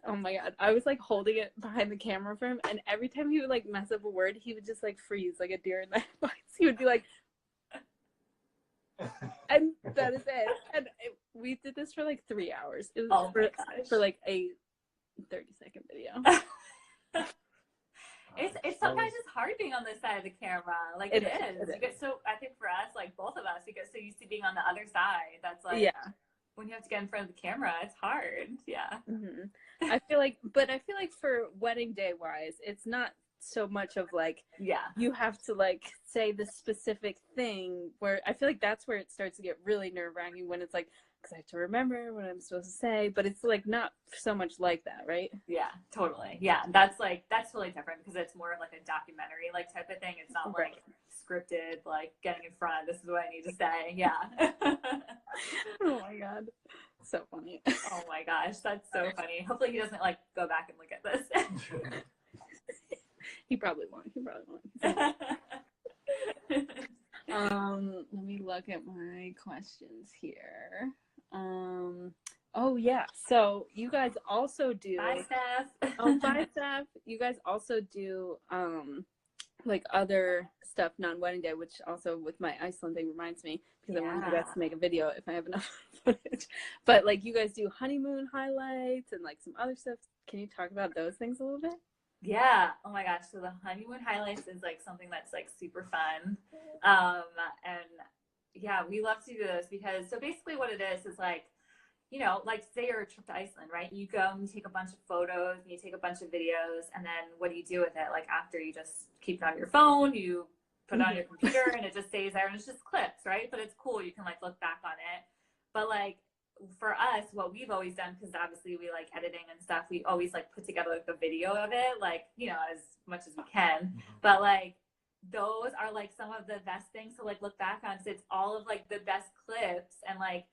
Oh my God, I was like holding it behind the camera for him, and every time he would like mess up a word, he would just like freeze like a deer in the headlights. He would be like, and that is it. And we did this for like 3 hours. It was for like a 30-second video. It's sometimes it's hard being on this side of the camera. Like it is. You get so, I think for us, like both of us, we get so used to being on the other side. That's like when you have to get in front of the camera, it's hard. Yeah. I feel like for wedding day wise, it's not so much of like you have to like say the specific thing, where I feel like that's where it starts to get really nerve-wracking, when it's like, because I have to remember what I'm supposed to say, but it's like not so much like that, right? Yeah, totally. Yeah, that's totally different because it's more of like a documentary like type of thing. It's not like scripted, like getting in front, this is what I need to say. Yeah. Oh my God, so funny. Oh my gosh, that's so funny. Hopefully he doesn't like go back and look at this. He probably won't. Let me look at my questions here. Oh yeah, so you guys also do Bye, Steph. Bye, Steph. You guys also do like other stuff non-wedding day, which also with my Iceland thing reminds me, because I want you guys to make a video if I have enough footage. But like you guys do honeymoon highlights and like some other stuff. Can you talk about those things a little bit? Yeah. Oh my gosh. So the honeymoon highlights is like something that's like super fun. And yeah, we love to do this because, so basically what it is like, you know, like say you're a trip to Iceland, right? You go and you take a bunch of photos and you take a bunch of videos, and then what do you do with it? Like after, you just keep it on your phone, you put it on your computer, and it just stays there, and it's just clips, right? But it's cool. You can like look back on it. But like for us, what we've always done, because obviously we like editing and stuff, we always like put together like the video of it, like, you know, as much as we can. But like those are like some of the best things to like look back on, because it's all of like the best clips, and like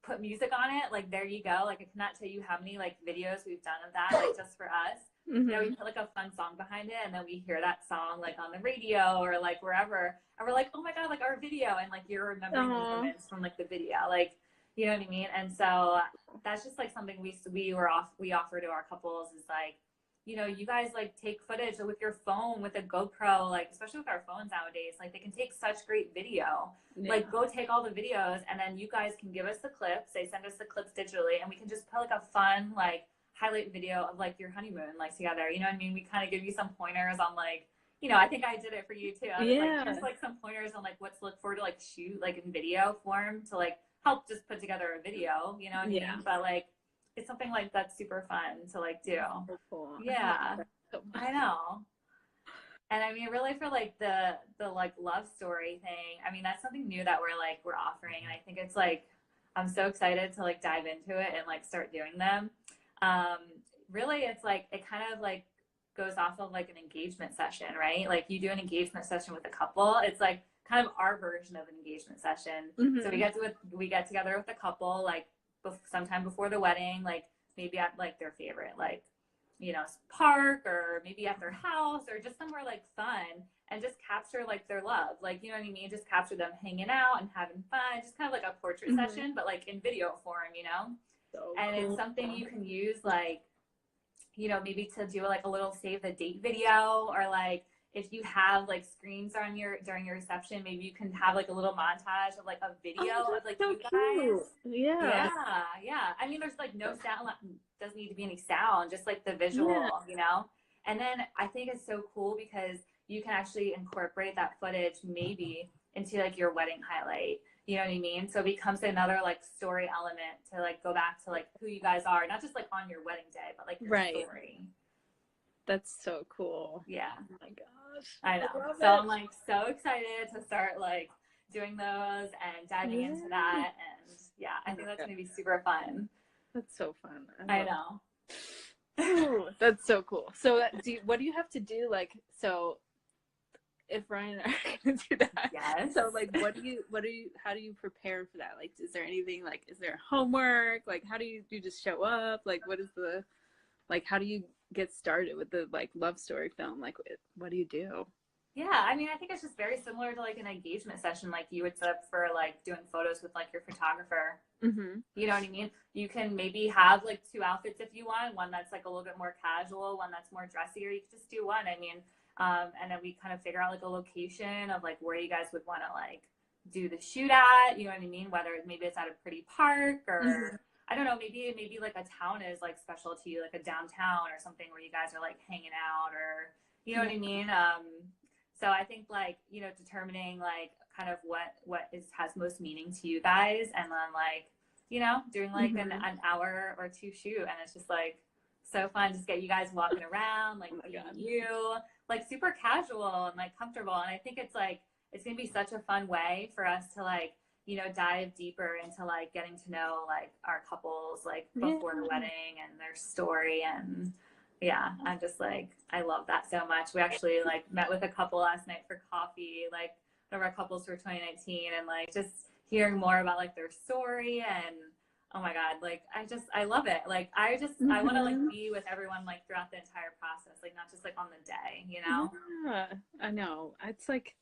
put music on it. Like there you go. Like I cannot tell you how many like videos we've done of that, like just for us. You know, we put like a fun song behind it, and then we hear that song like on the radio or like wherever, and we're like, oh my god, like our video, and like you're remembering the moments from like the video, like, you know what I mean? And so that's just like something we offer to our couples, is like, you know, you guys like take footage with your phone, with a GoPro, like especially with our phones nowadays, like they can take such great video. Like go take all the videos, and then you guys can give us the clips. They send us the clips digitally, and we can just put like a fun like highlight video of like your honeymoon like together. You know what I mean? We kind of give you some pointers on like, you know, I think I did it for you too. I was like, here's like some pointers on like what to look for to like shoot like in video form to like help just put together a video, you know what I mean? But like it's something like that's super fun to like do. So cool. Yeah, I know. And I mean, really for like the like love story thing, I mean, that's something new that we're offering. And I think it's like, I'm so excited to like dive into it and like start doing them. Really it's like, it kind of like goes off of like an engagement session, right? Like you do an engagement session with a couple. It's like kind of our version of an engagement session. So we get together with the couple, like sometime before the wedding, like maybe at like their favorite, like, you know, park, or maybe at their house, or just somewhere like fun, and just capture like their love. Like, you know what I mean? Just capture them hanging out and having fun, just kind of like a portrait session, but like in video form, you know? So and cool. It's something you can use like, you know, maybe to do like a little save the date video, or like if you have like screens on during your reception, maybe you can have like a little montage of like a video of like so you guys. Yeah. I mean, there's like no sound, doesn't need to be any sound, just like the visual, you know? And then I think it's so cool because you can actually incorporate that footage maybe into like your wedding highlight. You know what I mean? So it becomes another like story element to like go back to like who you guys are, not just like on your wedding day, but like your story. That's so cool. Yeah. Oh my gosh. I know. So I'm like so excited to start like doing those and diving into that. And yeah, I think that's going to be super fun. That's so fun. I know. Ooh, that's so cool. So what do you have to do? Like, so if Ryan and I are going to do that. Yes. So like, how do you prepare for that? Like, is there anything, like, is there homework? Like, how do you just show up? Like, how do you get started with the like love story film? Like, what do you do? Yeah, I mean, I think it's just very similar to like an engagement session, like you would set up for like doing photos with like your photographer. You know what I mean? You can maybe have like 2 outfits if you want, one that's like a little bit more casual, one that's more dressy, or you could just do one. I mean, and then we kind of figure out like a location of like where you guys would want to like do the shoot at, you know what I mean? Whether maybe it's at a pretty park, or I don't know, maybe like a town is like special to you, like a downtown or something where you guys are like hanging out, or you know what I mean? So I think like, you know, determining like kind of what has most meaning to you guys, and then like, you know, doing like an hour or 2 shoot, and it's just like so fun. Just get you guys walking around, like you like super casual and like comfortable. And I think it's like, it's gonna be such a fun way for us to like, you know, dive deeper into like getting to know like our couples like before the wedding and their story. And yeah, I'm just like, I love that so much. We actually like met with a couple last night for coffee, like one of our couples for 2019, and like just hearing more about like their story. And oh my God, like I love it. Like I want to like be with everyone like throughout the entire process, like not just like on the day, you know? Yeah, I know. It's like,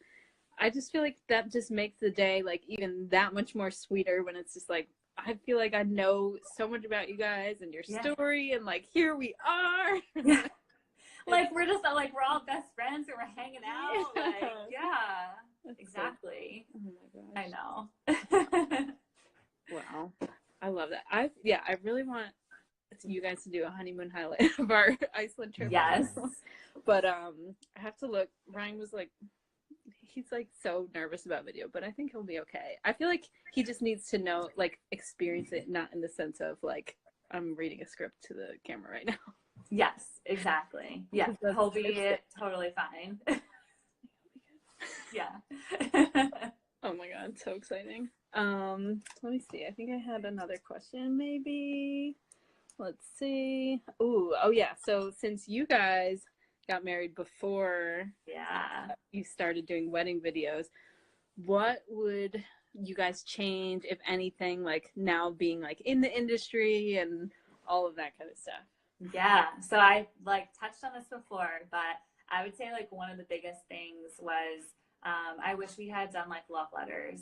I just feel like that just makes the day like even that much more sweeter when it's just like, I feel like I know so much about you guys and your story, and like here we are. Like we're just like, we're all best friends and we're hanging out. Like, exactly. So, oh my gosh. I know. Wow. I love that. I really want you guys to do a honeymoon highlight of our Iceland trip. Yes. But I have to look. Ryan was like, he's like so nervous about video, but I think he'll be okay. I feel like he just needs to know, like, experience it, not in the sense of like I'm reading a script to the camera right now. Yes, exactly. Yeah, he'll be totally fine. Yeah. Oh my God, so exciting. Let me see. I think I had another question, maybe. Let's see. Oh yeah. So since you guys got married before you started doing wedding videos, what would you guys change, if anything, like now being like in the industry and all of that kind of stuff? Yeah. So I like touched on this before, but I would say like one of the biggest things was I wish we had done like love letters.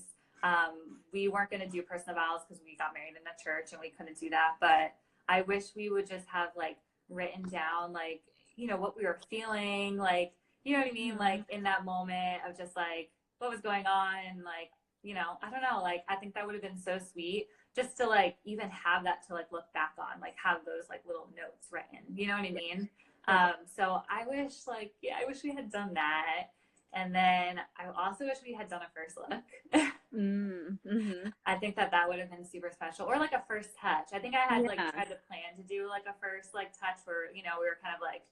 We weren't going to do personal vows because we got married in the church and we couldn't do that. But I wish we would just have like written down like, you know, what we were feeling, like, you know what I mean? Like in that moment of just like what was going on. And like, you know, I don't know, like I think that would have been so sweet just to like even have that to like look back on, like have those like little notes written, you know what I mean? So I wish like, yeah, I wish we had done that. And then I also wish we had done a first look. I think that would have been super special, or like a first touch. I think I had like tried to plan to do like a first like touch where, you know, we were kind of like,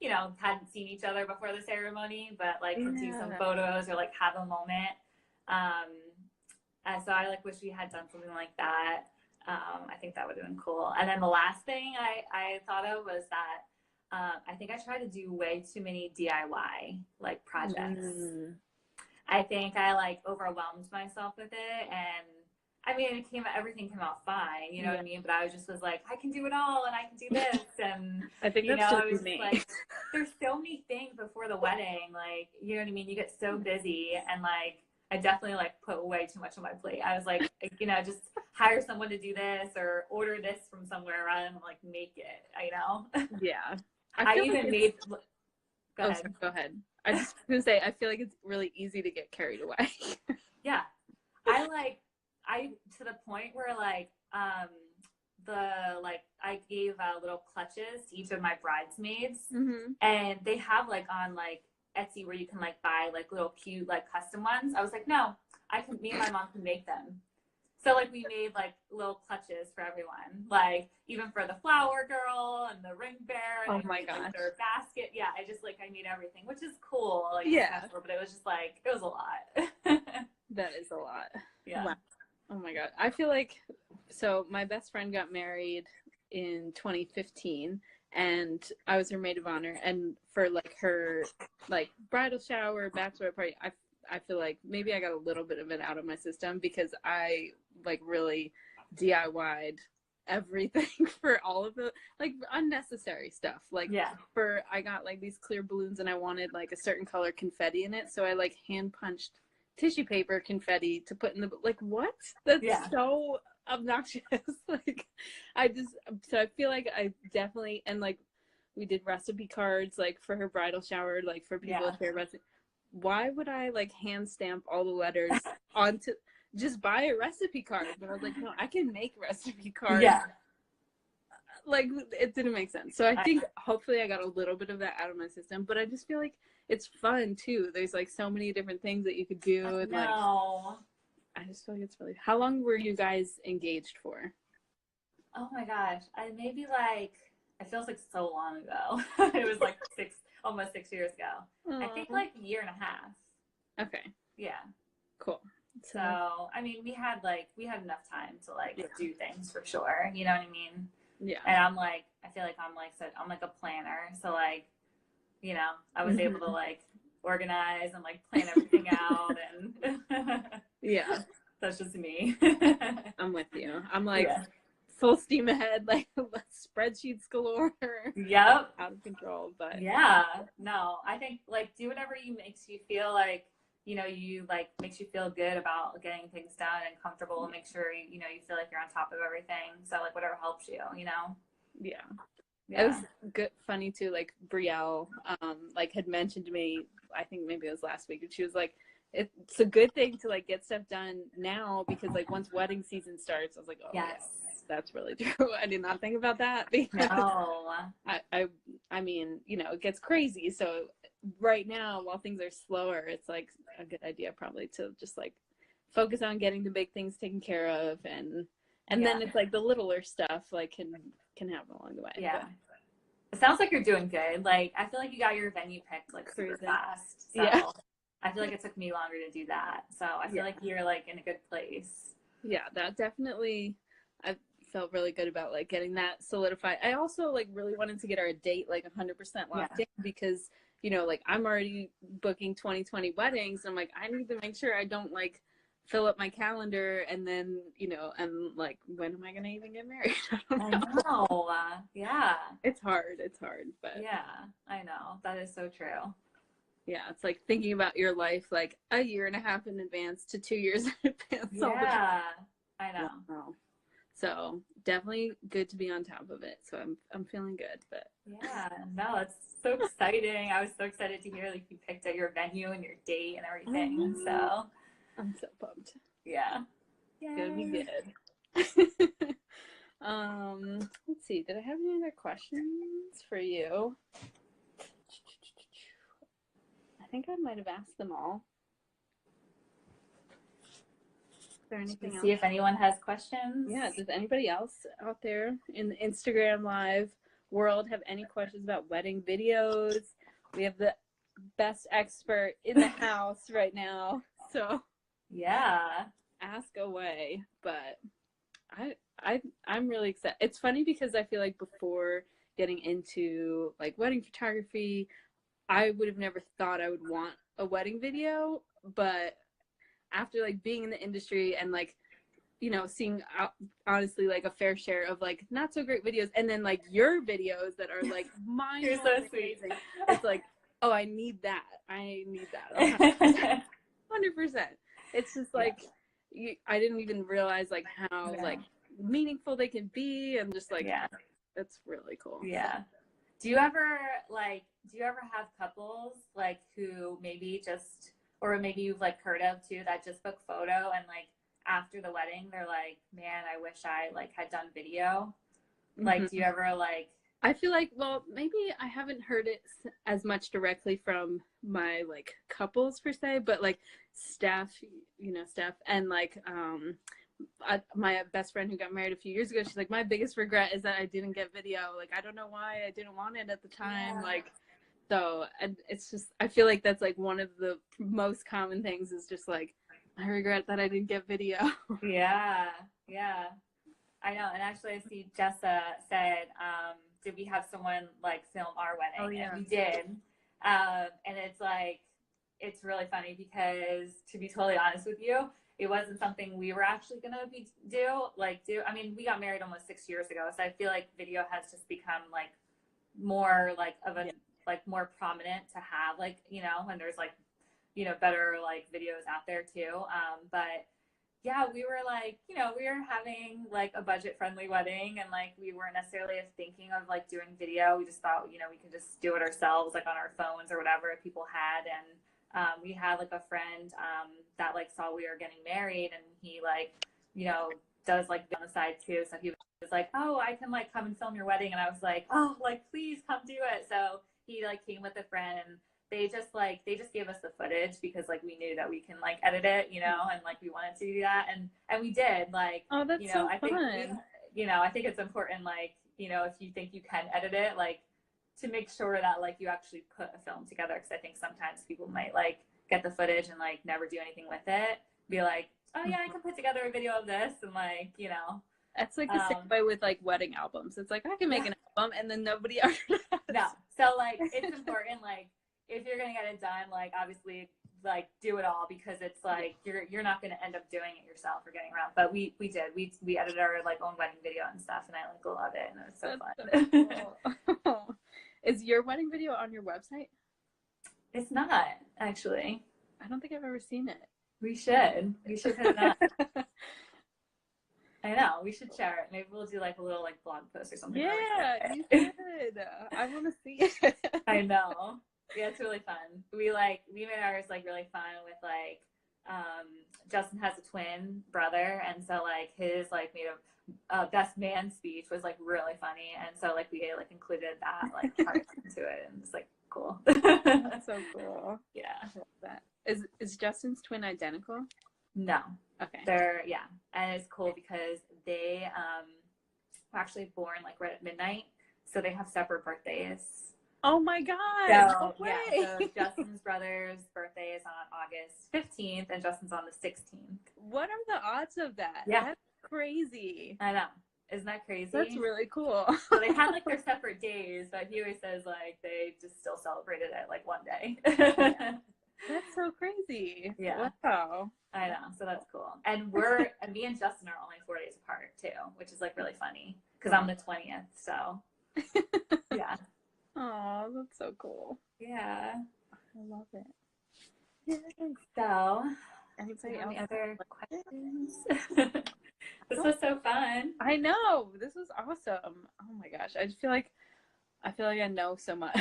you know, hadn't seen each other before the ceremony, but like do some photos or like have a moment. So I like wish we had done something like that. I think that would have been cool. And then the last thing I thought of was that I think I tried to do way too many DIY like projects. I think I like overwhelmed myself with it, and I mean everything came out fine, you know what I mean? But I was like, I can do it all, and I can do this, and I think that's just me. Like, there's so many things before the wedding, like, you know what I mean? You get so busy, and like I definitely like put way too much on my plate. I was like, you know, just hire someone to do this or order this from somewhere rather than like make it, you know? Yeah. I even made. Go ahead. Sorry, go ahead. I just was gonna say, I feel like it's really easy to get carried away. Yeah, I to the point where like I gave little clutches to each of my bridesmaids, and they have like on like Etsy where you can like buy like little cute like custom ones. I was like, no, me and my mom can make them. So like we made like little clutches for everyone, like even for the flower girl and the ring bearer. And oh my gosh. Like, their basket. Yeah, I made everything, which is cool. Like, yeah. special, but it was just like, it was a lot. That is a lot. Yeah. Wow. Oh my God. I feel like, so my best friend got married in 2015 and I was her maid of honor. And for like her like bridal shower, bachelor party, I feel like maybe I got a little bit of it out of my system because I like really DIY'd everything for all of the like unnecessary stuff. Like I got like these clear balloons and I wanted like a certain color confetti in it. So I like hand punched tissue paper confetti to put in the, like what? That's so obnoxious. Like so I feel like I definitely, and like we did recipe cards like for her bridal shower, like for people to share recipes. Why would I like hand stamp all the letters onto, just buy a recipe card? But I was like, no, I can make recipe cards. Yeah. Like it didn't make sense. So I think hopefully I got a little bit of that out of my system, but I just feel like it's fun too. There's like so many different things that you could do. And like, I just feel like it's really, how long were you guys engaged for? Oh my gosh. Maybe like, it feels like so long ago. It was like almost 6 years ago. Aww. I think like a year and a half. Okay. Yeah. Cool. So I mean, we had enough time to like do things for sure. You know what I mean? Yeah. And I'm like, I feel like I'm like a planner. So like, you know, I was able to like organize and like plan everything out, and yeah, that's just me. I'm with you. I'm like full steam ahead, like spreadsheets galore. Yep. Out of control, but yeah, no, I think like do whatever makes you feel like, you know, you like makes you feel good about getting things done and comfortable, and make sure you know you feel like you're on top of everything. So like whatever helps you, you know. Yeah. It was good, funny too. Like Brielle, like had mentioned to me, I think maybe it was last week, and she was like, "It's a good thing to like get stuff done now because like once wedding season starts." I was like, "Oh yes, that's really true." I did not think about that because I mean, you know, it gets crazy. So right now, while things are slower, it's like a good idea probably to just like focus on getting the big things taken care of, and then it's like the littler stuff like can happen along the way. Yeah. But it sounds like you're doing good. Like I feel like you got your venue picked like super fast. So I feel like it took me longer to do that. So I feel like you're like in a good place. Yeah, that definitely, I felt really good about like getting that solidified. I also like really wanted to get our date like 100% Yeah. locked in because, you know, like I'm already booking 2020 weddings. I'm like, I need to make sure I don't like fill up my calendar and then, you know, and like, when am I going to even get married? I don't I know. know. Yeah. It's hard. It's hard, but Yeah, I know. That is so true. yeah, it's like thinking about your life like a year and a half in advance to 2 years in advance all the time. Yeah, I know. Wow. So definitely good to be on top of it. So I'm feeling good. But Yeah, no, it's so exciting. I was so excited to hear like you picked out your venue and your date and everything. So I'm so pumped. yeah. It's gonna be Yay. good. Let's see. Did I have any other questions for you? I think I might have asked them all. Is there anything else? See if anyone has questions. Yeah, does anybody else out there in the Instagram live world have any questions about wedding videos? We have the best expert in the house right now, so Yeah. ask away. But I'm really excited. It's funny because I feel like before getting into like wedding photography, I would have never thought I would want a wedding video, but after like being in the industry and like, you know, seeing honestly like a fair share of like not so great videos and then like your videos that are like You're so mind-blowing sweet. amazing. It's like, oh, I need that. 100%. It's just like I didn't even realize like how like meaningful they can be and just like that's really cool. Yeah. Do you ever have couples like who maybe just, or maybe you've like heard of too, that just book photo and like after the wedding they're like, man, I wish I like had done video? Like, do you ever like? I feel like, well, maybe I haven't heard it as much directly from my like couples per se, but like Steph, you know, Steph, and like my best friend who got married a few years ago, she's like, my biggest regret is that I didn't get video. Like, I don't know why I didn't want it at the time. Yeah. Like, so, and it's just, I feel like that's like one of the most common things is just like, I regret that I didn't get video. Yeah, yeah. I know. And actually, I see Jessa said, did we have someone like film our wedding? Oh, yeah. And we did. And it's like, it's really funny because to be totally honest with you, it wasn't something we were actually going to do. I mean, we got married almost 6 years ago. So I feel like video has just become like more like of a, like more prominent to have, like, you know, and there's like, you know, better like videos out there too. But yeah, we were like, you know, we were having like a budget friendly wedding and like we weren't necessarily thinking of like doing video. We just thought, you know, we could just do it ourselves, like on our phones or whatever if people had. And we had like a friend that like saw we were getting married and he like, you know, does like on the side too. So he was like, oh, I can like come and film your wedding. And I was like, oh, like please come do it. So he like came with a friend and they just gave us the footage because like we knew that we can like edit it, you know, and like we wanted to do that and we did. Like, Oh, that's you know, so I fun. think you know, I think it's important, like, you know, if you think you can edit it, like to make sure that like you actually put a film together, because I think sometimes people might like get the footage and like never do anything with it, be like, oh yeah, I can put together a video of this, and like, you know, that's like the same way with like wedding albums. It's like I can make an album and then nobody ever does. No, so like it's important, like if you're gonna get it done, like obviously like do it all, because it's like you're not gonna end up doing it yourself or getting around. But we did we edited our like own wedding video and stuff, and I like love it, and it was so fun. So cool. Is your wedding video on your website? It's not actually. I don't think I've ever seen it. We should put it on. I know, we should share it. Maybe we'll do like a little like blog post or something. Yeah, you should. I want to see it. I know. Yeah, it's really fun. We made ours like really fun with like Justin has a twin brother, and so like his like made a best man speech was like really funny, and so like we like included that like part into it, and it's like cool. That's so cool. Yeah. I love that. Is Justin's twin identical? No. Okay. They're and it's cool because they were actually born like right at midnight, so they have separate birthdays. Oh my God. So, No yeah, way. so Justin's brother's birthday is on August 15th and Justin's on the 16th. What are the odds of that? Yeah. That's crazy. I know. Isn't that crazy? That's really cool. So they had like their separate days, but he always says like they just still celebrated it like one day. Yeah. That's so crazy. Yeah. Wow. I know. So that's cool. And me and Justin are only 4 days apart too, which is like really funny because I'm the 20th. So yeah. Oh, that's so cool. Yeah. I love it. So, Anybody any else? other questions? This was so fun. I know. This was awesome. Oh my gosh. I feel like I know so much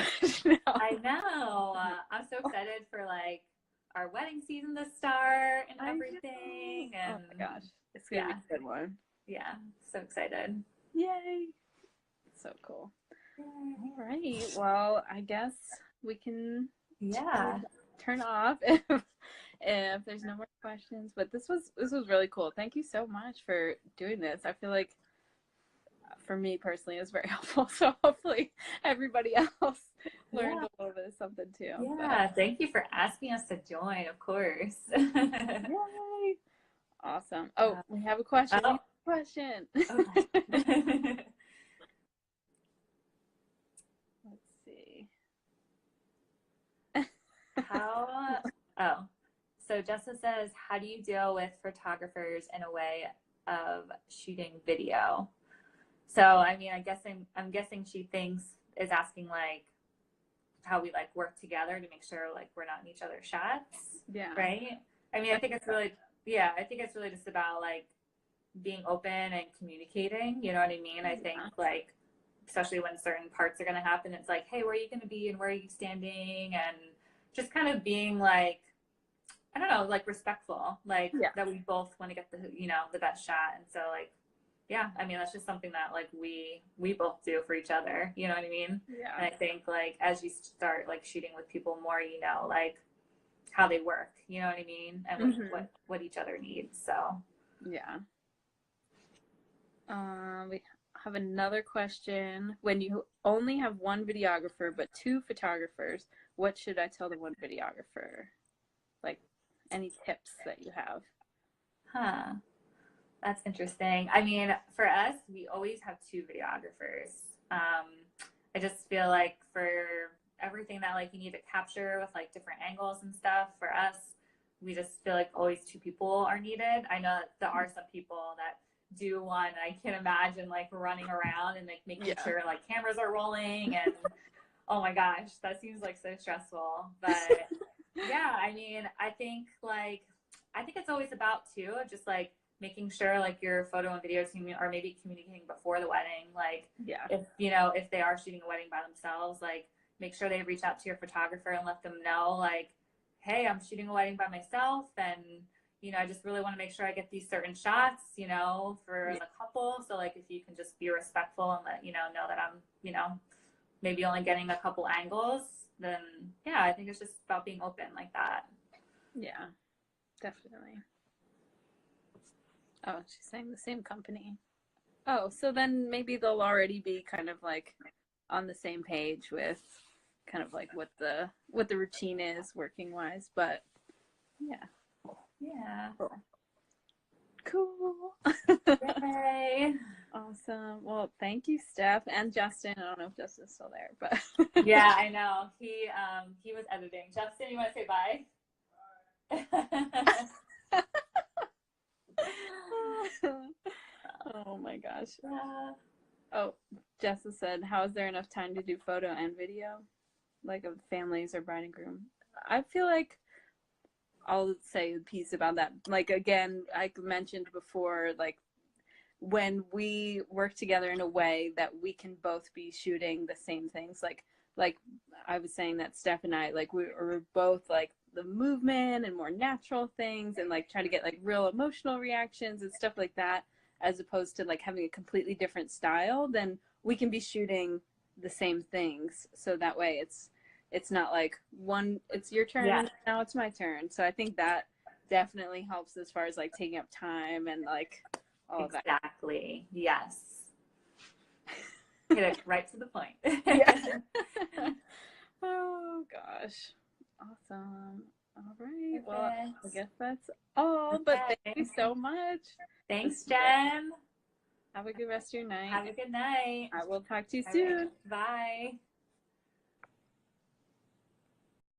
now. I know. I'm so excited for like our wedding season to start and everything. And oh my gosh. It's gonna be a good one. Yeah. So excited. Yay. So cool. All right. Well, I guess we can turn off if there's no more questions. But this was really cool. Thank you so much for doing this. I feel like for me personally it was very helpful. So hopefully everybody else learned a little bit of something too. Yeah. But thank you for asking us to join, of course. Yay. Awesome. Oh, we have a question. Okay. Let's see. So Jessica says, how do you deal with photographers in a way of shooting video? So, I mean, I'm guessing she is asking like how we like work together to make sure like we're not in each other's shots. Yeah. Right. I mean, I think it's really just about like being open and communicating. You know what I mean? I think like, especially when certain parts are going to happen, it's like, hey, where are you going to be and where are you standing? And just kind of being like, I don't know, like respectful, like that we both want to get the best shot. And so like, yeah, I mean, that's just something that like we both do for each other. You know what I mean? Yeah. And I think like, as you start like shooting with people more, you know, like how they work, you know what I mean? And what each other needs. So, yeah. We have another question. When you only have one videographer but two photographers, what should I tell the one videographer? Like any tips that you have? That's interesting. I mean, for us, we always have two videographers. I just feel like for everything that like you need to capture with like different angles and stuff, for us, we just feel like always two people are needed. I know that there are some people that do one, and I can't imagine like running around and like making sure like cameras are rolling and oh my gosh, that seems like so stressful. But yeah, I mean, I think it's always about too, just like making sure like your photo and video team are maybe communicating before the wedding. Like if they are shooting a wedding by themselves, like make sure they reach out to your photographer and let them know like, hey, I'm shooting a wedding by myself and you know, I just really want to make sure I get these certain shots, you know, for the couple. So like if you can just be respectful and let, know that I'm, maybe only getting a couple angles, then yeah, I think it's just about being open like that. Yeah, definitely. Oh, she's saying the same company. Oh, so then maybe they'll already be kind of like on the same page with kind of like what the routine is working wise, but yeah. Yeah. Cool. Yay. Awesome. Well, thank you, Steph and Justin. I don't know if Justin's still there, but yeah, I know. He was editing. Justin, you want to say bye? Oh my gosh. Yeah. Oh, Jessa said, how is there enough time to do photo and video? Like of families or bride and groom? I feel like I'll say a piece about that. Like, again, I mentioned before, like, when we work together in a way that we can both be shooting the same things, like I was saying that Steph and I, like, we're both, like, the movement and more natural things and, like, try to get, like, real emotional reactions and stuff like that, as opposed to, like, having a completely different style, then we can be shooting the same things. So that way it's not like it's your turn, now it's my turn. So I think that definitely helps as far as like taking up time and like all of that. Exactly. Yes. Get it right to the point. Oh gosh. Awesome. All right. Perfect. Well, I guess that's all, but Okay. thank you so much. Thanks, Jen. Have a good rest of your night. Have a good night. I will talk to you All soon. right. Bye.